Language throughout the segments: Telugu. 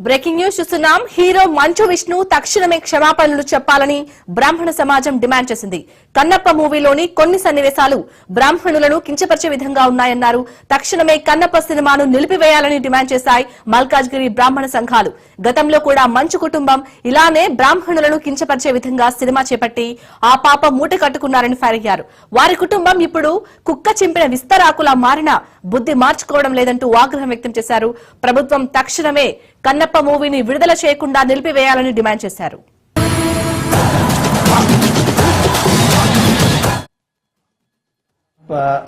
బ్రేకింగ్ న్యూస్ చూస్తున్నాం. హీరో మంచు విష్ణు తక్షణమే క్షమాపణలు చెప్పాలని బ్రాహ్మణ సమాజం డిమాండ్ చేసింది. కన్నప్ప మూవీలోని కొన్ని సన్నివేశాలు బ్రాహ్మణులను కించపరిచే విధంగా ఉన్నాయన్నారు. తక్షణమే కన్నప్ప సినిమాను నిలిపివేయాలని డిమాండ్ చేశాయి మల్కాజ్గిరి బ్రాహ్మణ సంఘాలు. గతంలో కూడా మంచు కుటుంబం ఇలానే బ్రాహ్మణులను కించపరిచే విధంగా సినిమా చేపట్టి ఆ పాప మూట కట్టుకున్నారని ఫైర్ అయ్యారు. వారి కుటుంబం ఇప్పుడు కుక్క చింపిన విస్తరాకులా మారినా బుద్ధి మార్చుకోవడం లేదంటూ ఆగ్రహం వ్యక్తం చేశారు. ప్రభుత్వం తక్షణమే కన్నప్ప మూవీని విడుదల చేయకుండా నిలిపివేయాలని డిమాండ్ చేశారు.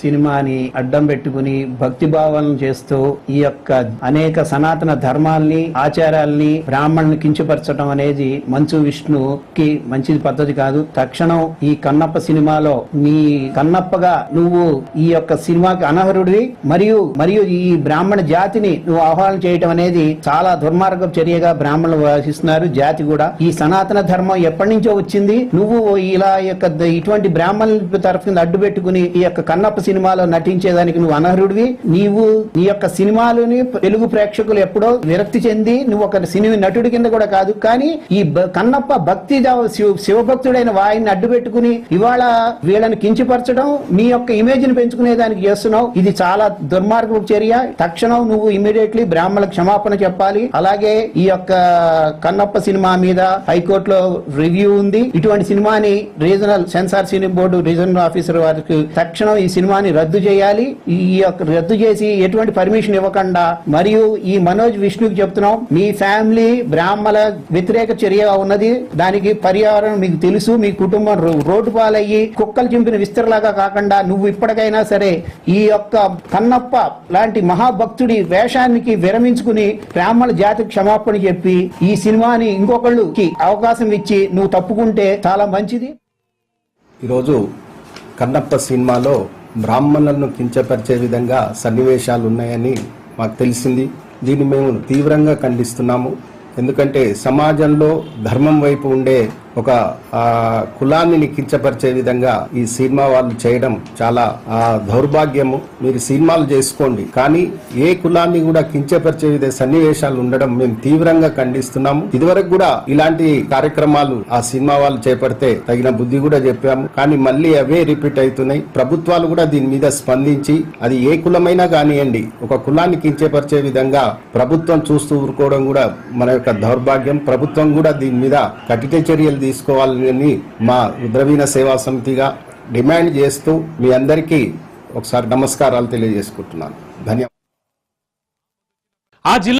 సినిమాని అడ్డం పెట్టుకుని భక్తి భావాలను చేస్తూ ఈ యొక్క అనేక సనాతన ధర్మాల్ని ఆచారాల్ని బ్రాహ్మణుని కించపరచడం అనేది మంచు విష్ణుకి మంచిది పద్ధతి కాదు. తక్షణం ఈ కన్నప్ప సినిమాలో నీ కన్నప్పగా నువ్వు ఈ యొక్క సినిమాకి అనర్హుడివి మరియు ఈ బ్రాహ్మణ జాతిని నువ్వు ఆహ్వానం చేయటం అనేది చాలా దుర్మార్గ చర్యగా బ్రాహ్మణులు భావిస్తున్నారు. జాతి కూడా ఈ సనాతన ధర్మం ఎప్పటి నుంచో వచ్చింది. నువ్వు ఇలా ఇటువంటి బ్రాహ్మణుల తరఫున అడ్డు పెట్టుకుని ఈ యొక్క కన్నప్ప సినిమాలో నటించేదానికి నువ్వు అనర్హుడివి. నీవు నీ యొక్క సినిమాలని తెలుగు ప్రేక్షకులు ఎప్పుడో విరక్తి చెంది నువ్వు ఒక సినిమా నటుడి కింద కూడా కాదు, కానీ ఈ కన్నప్ప భక్తి శివభక్తుడైన వాయిని అడ్డు పెట్టుకుని ఇవాళ వీళ్ళని కించపరచడం నీ యొక్క ఇమేజ్ ని పెంచుకునే దానికి చేస్తున్నావు. ఇది చాలా దుర్మార్గపు చర్య. తక్షణం నువ్వు ఇమ్మీడియట్లీ బ్రాహ్మణులకు క్షమాపణ చెప్పాలి. అలాగే ఈ యొక్క కన్నప్ప సినిమా మీద హైకోర్టులో రివ్యూ ఉంది. ఇటువంటి సినిమాని regional censor cinema board regional officer వారికి తక్షణం ఈ సినిమాని రద్దు చేయాలి. ఈ యొక్క రద్దు చేసి ఎటువంటి పర్మిషన్ ఇవ్వకుండా, మరియు ఈ మనోజ్ విష్ణుకి చెప్తున్నాం, మీ ఫ్యామిలీ బ్రాహ్మణ వ్యతిరేక చర్యగా ఉన్నది. దానికి పర్యావరణం మీకు తెలుసు. మీ కుటుంబం రోడ్డు పాలయ్యి కుక్కలు చింపిన విస్తరలాగా కాకుండా నువ్వు ఇప్పటికైనా సరే ఈ యొక్క కన్నప్ప లాంటి మహాభక్తుడి వేషానికి విరమించుకుని బ్రాహ్మణ జాతికి క్షమాపణ చెప్పి ఈ సినిమాని ఇంకొకళ్ళకి అవకాశం ఇచ్చి నువ్వు తప్పుకుంటే చాలా మంచిది. ఈరోజు కన్నప్ప సినిమాలో బ్రాహ్మణులను కించపరిచే విధంగా సన్నివేశాలు ఉన్నాయని మాకు తెలిసింది. దీన్ని మేము తీవ్రంగా ఖండిస్తున్నాము. ఎందుకంటే సమాజంలో ధర్మం వైపు ఉండే ఒక కులాన్ని కించపరిచే విధంగా ఈ సినిమా వాళ్ళు చేయడం చాలా దౌర్భాగ్యము. మీరు సినిమాలు చేసుకోండి, కానీ ఏ కులాన్ని కూడా కించపరిచే విధంగా సన్నివేశాలు ఉండడం మేము తీవ్రంగా ఖండిస్తున్నాము. ఇదివరకు కూడా ఇలాంటి కార్యక్రమాలు ఆ సినిమా వాళ్ళు చేపడితే తగిన బుద్ధి కూడా చెప్పాము, కానీ మళ్ళీ అవే రిపీట్ అవుతున్నాయి. ప్రభుత్వాలు కూడా దీని మీద స్పందించి అది ఏ కులమైనా కానివ్వండి, ఒక కులాన్ని కించపరిచే విధంగా ప్రభుత్వం చూస్తూ ఊరుకోవడం కూడా మన యొక్క దౌర్భాగ్యం. ప్రభుత్వం కూడా దీని మీద కఠిన చర్యలు తీసుకోవాలని మా ద్రవీణ సేవా సమితిగా డిమాండ్ చేస్తూ మీ అందరికీ ఒకసారి నమస్కారాలు తెలియజేసుకుంటున్నాను. ధన్యవాదాలు.